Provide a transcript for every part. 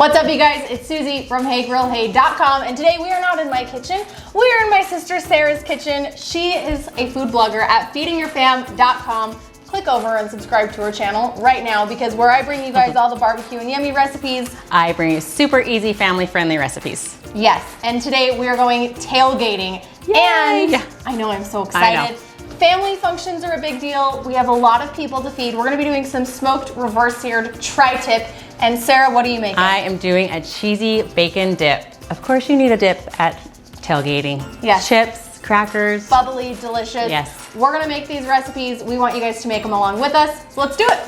What's up, you guys? It's Susie from HeyGrillHey.com, and today we are not in my kitchen. We are in my sister Sarah's kitchen. She is a food blogger at feedingyourfam.com. Click over and subscribe to her channel right now, because where I bring you guys all the barbecue and yummy recipes, I bring you super easy, family-friendly recipes. Yes, and today we are going tailgating. Yay! And I know, I'm so excited. Family functions are a big deal. We have a lot of people to feed. We're gonna be doing some smoked reverse-seared tri-tip. And Sarah, what are you making? I am doing a cheesy bacon dip. Of course you need a dip at tailgating. Yes. Chips, crackers. Bubbly, delicious. Yes. We're gonna make these recipes. We want you guys to make them along with us. So let's do it.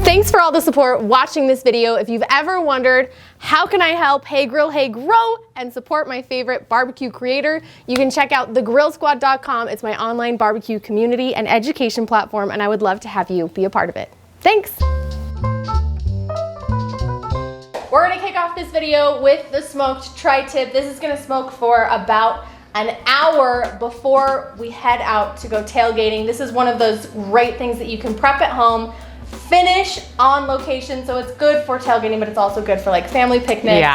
Thanks for all the support watching this video. If you've ever wondered, how can I help Hey Grill Hey grow and support my favorite barbecue creator, you can check out thegrillsquad.com. It's my online barbecue community and education platform, and I would love to have you be a part of it. Thanks. We're gonna kick off this video with the smoked tri-tip. This is gonna smoke for about an hour before we head out to go tailgating. This is one of those great things that you can prep at home, finish on location, so it's good for tailgating, but it's also good for like family picnics,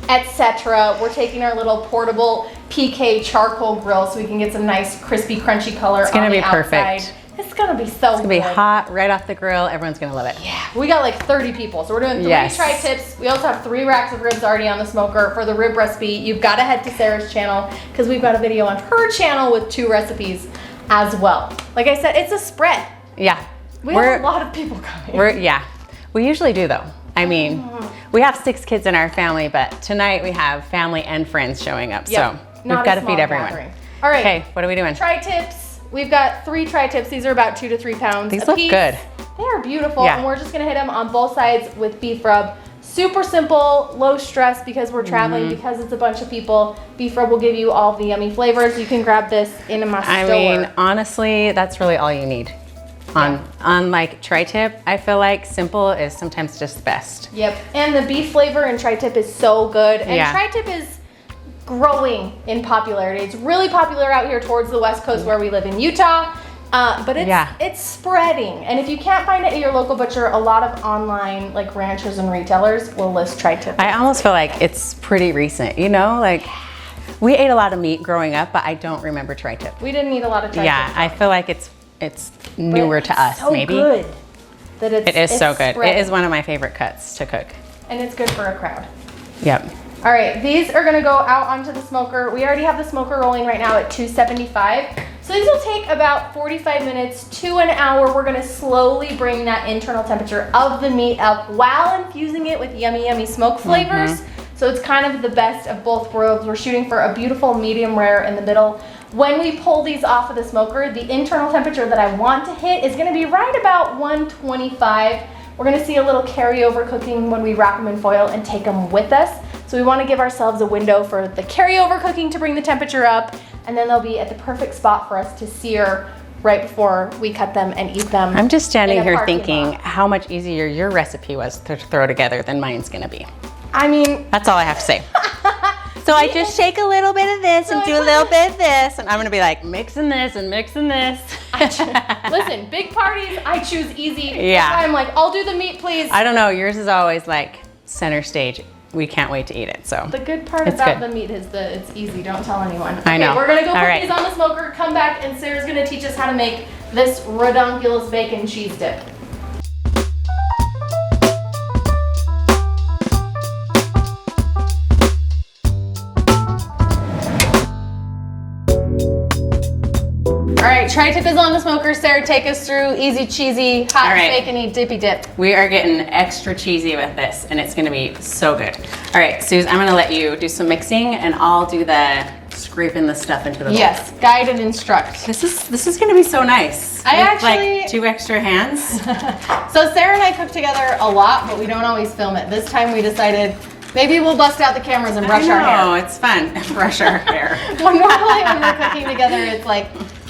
etc. We're taking our little portable PK charcoal grill so we can get some nice crispy, crunchy color. It's gonna be perfect. It's gonna be so good. It's gonna be hot right off the grill. Everyone's gonna love it. Yeah, we got like 30 people, so we're doing 3 tri-tips. We also have 3 racks of ribs already on the smoker. For the rib recipe, you've got to head to Sarah's channel, because we've got a video on her channel with 2 recipes as well. Like I said, it's a spread. Yeah. We have a lot of people coming. We usually do though. I mean, we have 6 kids in our family, but tonight we have family and friends showing up. Yep. So we've got to feed everyone. Gathering. All right. Okay, what are we doing? Tri-tips. We've got 3 tri-tips. These are about 2 to 3 pounds. These look good. They are beautiful, and we're just gonna hit them on both sides with beef rub. Super simple, low stress, because we're traveling, because it's a bunch of people. Beef rub will give you all the yummy flavors. You can grab this in a store. I mean, honestly, that's really all you need. On like tri-tip, I feel like simple is sometimes just the best. Yep, and the beef flavor in tri-tip is so good. And tri-tip is growing in popularity. It's really popular out here towards the West Coast where we live in Utah, but it's spreading. And if you can't find it at your local butcher, a lot of online like ranchers and retailers will list tri-tip. I almost feel like it's pretty recent, you know, like we ate a lot of meat growing up, but I don't remember tri-tip. We didn't eat a lot of tri-tip. Yeah, I feel like it's newer to us, so maybe. Good that it is so good. Spreading. It is one of my favorite cuts to cook. And it's good for a crowd. Yep. All right, these are gonna go out onto the smoker. We already have the smoker rolling right now at 275. So these will take about 45 minutes to an hour. We're gonna slowly bring that internal temperature of the meat up while infusing it with yummy, yummy smoke flavors. So it's kind of the best of both worlds. We're shooting for a beautiful medium rare in the middle. When we pull these off of the smoker, the internal temperature that I want to hit is gonna be right about 125. We're gonna see a little carryover cooking when we wrap them in foil and take them with us. So we wanna give ourselves a window for the carryover cooking to bring the temperature up, and then they'll be at the perfect spot for us to sear right before we cut them and eat them. I'm just standing here thinking how much easier your recipe was to throw together than mine's gonna be. I mean, that's all I have to say. So I just shake a little bit of this and do a little bit of this, and I'm gonna be like mixing this and mixing this. Listen, big parties, I choose easy. Yeah. I'm like, I'll do the meat, please. I don't know, yours is always like center stage. We can't wait to eat it, so. The good part about the meat is that it's easy, don't tell anyone. I know. We're gonna go put these on the smoker, come back, and Sarah's gonna teach us how to make this redonkulous bacon cheese dip. All right, tri-tip is on the smoker. Sarah, take us through easy, cheesy, hot, bacony, dippy dip. We are getting extra cheesy with this, and it's gonna be so good. All right, Suze, I'm gonna let you do some mixing, and I'll do the scraping the stuff into the bowl. Yes, guide and instruct. This is gonna be so nice. I actually like 2 extra hands. So Sarah and I cook together a lot, but we don't always film it. This time we decided maybe we'll bust out the cameras and brush our hair. Oh, it's fun. Brush our hair. Normally when we're cooking together, it's like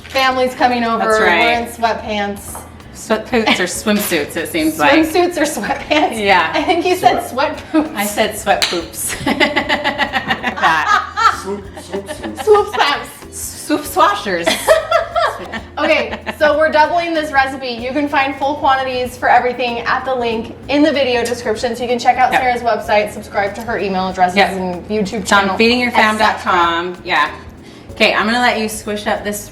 families coming over, we're in sweatpants. Sweatpants or swimsuits, it seems like. Swimsuits or sweatpants? Yeah. I think you said sweat poops. I said sweat poops. Swoop slaps. Swoop swashers. Okay, so we're doubling this recipe. You can find full quantities for everything at the link in the video description. So you can check out Yep. Sarah's website, subscribe to her email addresses Yep. and YouTube It's on channel. feedingyourfam.com. Yeah. Okay, I'm gonna let you squish up this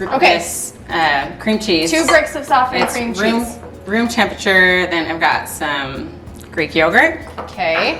cream cheese. 2 bricks of softened It's cream cheese. room temperature. Then I've got some Greek yogurt Okay.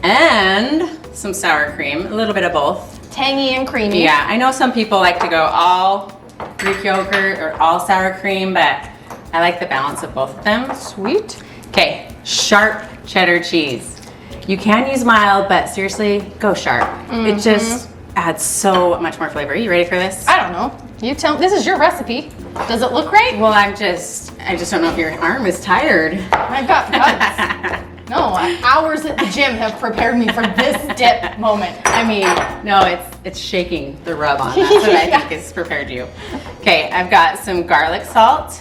and some sour cream. A little bit of both. Tangy and creamy. Yeah, I know some people like to go all Greek yogurt or all sour cream, but I like the balance of both of them. Sweet. Okay, sharp cheddar cheese. You can use mild, but seriously, go sharp. It just adds so much more flavor. Are you ready for this? I don't know. You tell me. This is your recipe. Does it look right? Well, I just don't know if your arm is tired. I've got guts. No, hours at the gym have prepared me for this dip moment. I mean, no, it's shaking the rub on. That's what I think has prepared you. Okay, I've got some garlic salt.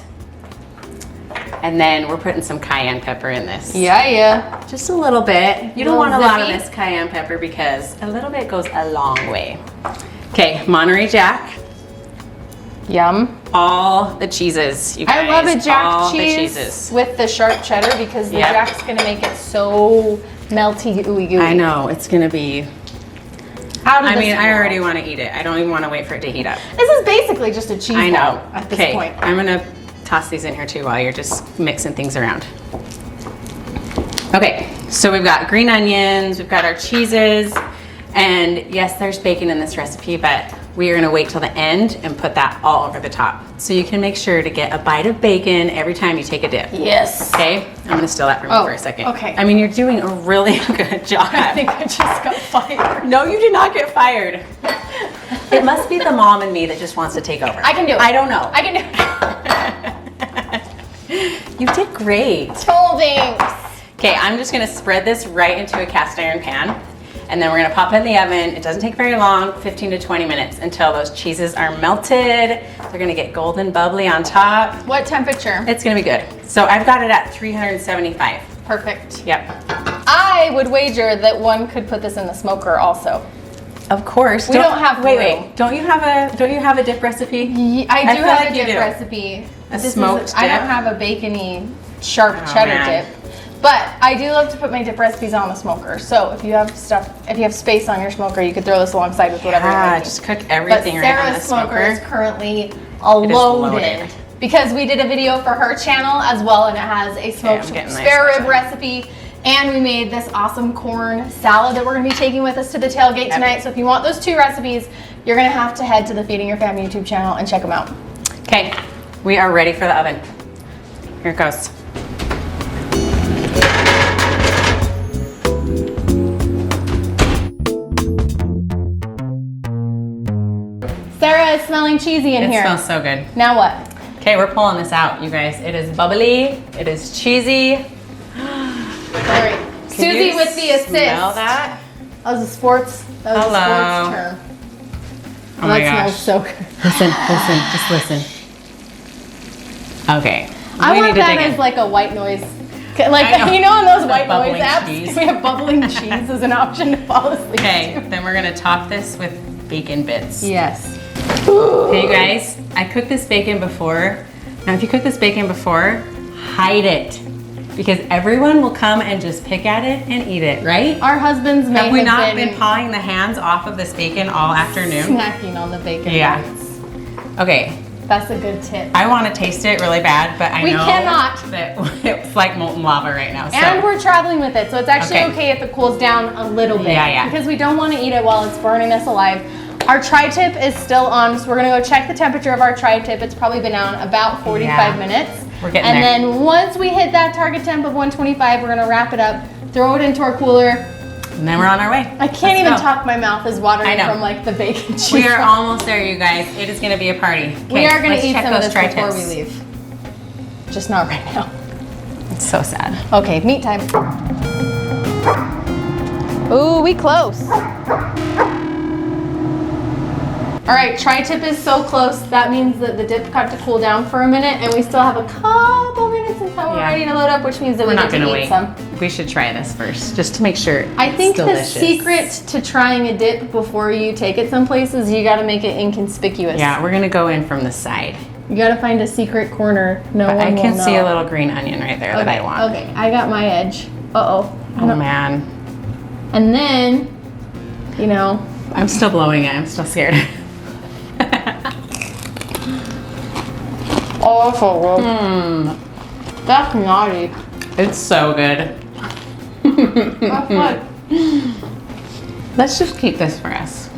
And then we're putting some cayenne pepper in this. Yeah. Just a little bit. You don't Little want a lot of zippy. this cayenne pepper because a little bit goes a long way. Okay, Monterey Jack. Yum. All the cheeses, you guys. I love a jack all cheese the cheeses. with the sharp cheddar because the Yep. jack's gonna make it so melty, ooey gooey. I know, it's gonna be, Out of I this mean, I world. already want to eat it. I don't even want to wait for it to heat up. This is basically just a cheese I know. ball at this Okay, point. I'm gonna toss these in here too while you're just mixing things around. Okay, so we've got green onions, we've got our cheeses, and yes, there's bacon in this recipe, but we are gonna wait till the end and put that all over the top. So you can make sure to get a bite of bacon every time you take a dip. Yes. Okay, I'm gonna steal that from you Oh, for a second. okay. I mean, you're doing a really good job. I think I just got fired. No, you did not get fired. It must be the mom in me that just wants to take over. I can do it. I don't know. I can do it. You did great. Oh, thanks. Okay, I'm just gonna spread this right into a cast iron pan, and then we're gonna pop it in the oven. It doesn't take very long, 15 to 20 minutes, until those cheeses are melted. They're gonna get golden bubbly on top. What temperature? It's gonna be good. So I've got it at 375. Perfect. Yep. I would wager that one could put this in the smoker also. Of course. We don't have Wait, room. wait. Don't you have a dip recipe? I do feel have like a you dip do. recipe. A This smoked is, I don't dip? have a bacony sharp Oh, cheddar man. dip. But I do love to put my dip recipes on the smoker. So if you have space on your smoker, you could throw this alongside with whatever you're Yeah, making. just cook But everything right on the Sarah's smoker is smoker. currently is loaded. loaded. Because we did a video for her channel as well, and it has a smoked I'm getting spare nice rib recipe. And we made this awesome corn salad that we're gonna be taking with us to the tailgate Yep. tonight. So if you want those 2 recipes, you're gonna have to head to the Feeding Your Family YouTube channel and check them out. Okay, we are ready for the oven. Here it goes. Sarah is smelling cheesy in It here. smells so good. Now what? Okay, we're pulling this out, you guys. It is bubbly, it is cheesy. All right. Can Susie you with the assist. Smell that? That was a sports. That was Hello. a sports term. Oh my that gosh. smells so good. Listen, just listen. Okay. I we want need to that dig as in. like a white noise. Like, I know. you know in those The white noise bubbling apps, cheese. we have bubbling cheese as an option to fall asleep Okay, to. then we're gonna top this with bacon bits. Yes. Okay, you guys, I cooked this bacon before. Now, if you cook this bacon before, hide it. Because everyone will come and just pick at it and eat it, right? Our husbands may Have we not been been pawing the hands off of this bacon all afternoon? snacking on the bacon Yeah. bites. Okay, That's a good tip. I want to taste it really bad, but I We know cannot. that it's like molten lava right now. So. And we're traveling with it, so it's actually Okay. okay if it cools down a little bit. Yeah, yeah. Because we don't want to eat it while it's burning us alive. Our TriTip is still on, so we're gonna go check the temperature of our TriTip. It's probably been on about 45 Yeah. minutes. We're getting and there. then once we hit that target temp of 125, we're gonna wrap it up, throw it into our cooler. And then we're on our way. I can't Let's even go. talk, my mouth is watering I know. from like the bacon cheese. We are almost there, you guys. It is going to be a party. We Okay, are gonna let's eat check some of those this before we tri-tips. leave. Just not right now. It's so sad. Okay, meat time. Ooh, we close. All right, tri-tip is so close. That means that the dip got to cool down for a minute and we still have a couple minutes minutes until we're Yeah. ready to load up, which means that We're we not get to gonna eat wait. some. We should try this first, just to make sure I think it's delicious. the secret to trying a dip before you take it someplace is you gotta make it inconspicuous. Yeah, we're gonna go in from the side. You gotta find a secret corner. No But one I will can see know. a little green onion right there that I want. Okay, I got my edge. Uh-oh. Oh man. And then, you know. I'm still blowing it. I'm still scared. Oh, so good. That's naughty. It's so good. That's good. Let's just keep this for us.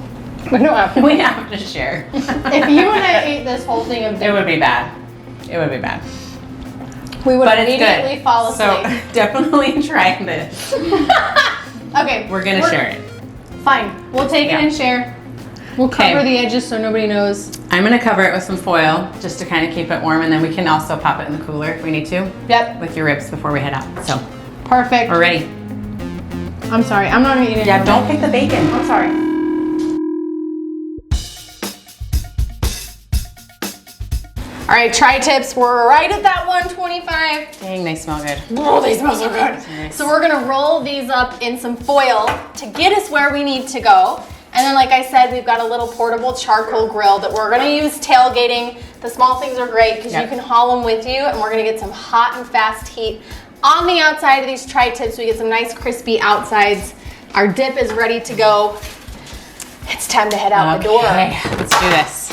We don't have to. We have to share. If you and I ate this whole thing of It dip, would be bad. It would be bad. we would But it's immediately good. fall asleep. So definitely try this. Okay. We're gonna share it. Fine. We'll take Yeah. it and share. We'll Okay. cover the edges so nobody knows. I'm gonna cover it with some foil just to kind of keep it warm, and then we can also pop it in the cooler if we need to Yep. with your ribs before we head out. So Perfect. we're ready. I'm sorry. I'm not gonna eat it. Yeah, don't pick the bacon. I'm sorry. All right, tri-tips. We're right at that 125. Dang, they smell good. Oh, they smell so good. Nice. So we're gonna roll these up in some foil to get us where we need to go. And then, like I said, we've got a little portable charcoal grill that we're gonna use tailgating. The small things are great because you can haul them with you, and we're gonna get some hot and fast heat on the outside of these tri-tips. We get some nice crispy outsides. Our dip is ready to go. It's time to head out the door. Okay, let's do this.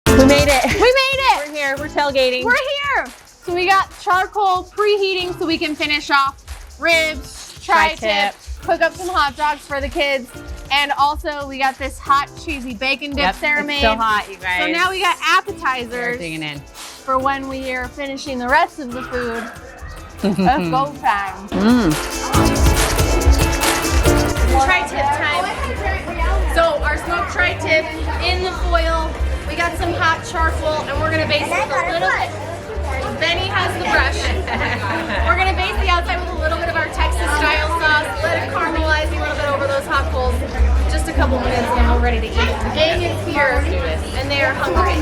We made it. We made it. We're here, we're tailgating. We're here. So we got charcoal preheating so we can finish off ribs, tri-tip, cook up some hot dogs for the kids. And also we got this hot cheesy bacon dip Sarah made. It's still hot, you guys. So now we got appetizers digging in. for when we are finishing the rest of the food. Let's go time. Tri-tip time. So our smoked tri-tip in the foil. We got some hot charcoal and we're gonna baste it with a little bit. Benny has the brush. We're gonna baste the outside with a little bit of our Texas style sauce. Let it caramelize a little bit over those hot coals. Just a couple minutes and we're ready to eat. The gang is here and they are hungry.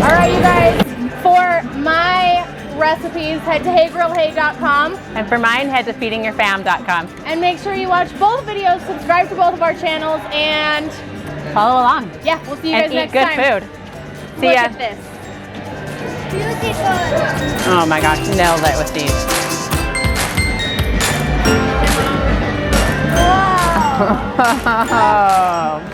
All right, you guys, for my recipes, head to heygrillhey.com And for mine, head to feedingyourfam.com. and make sure you watch both videos, subscribe to both of our channels, and Follow along. yeah, we'll see you guys And eat next good time. food. See Look ya. at this. Oh my gosh, nailed it with these. Wow. Oh.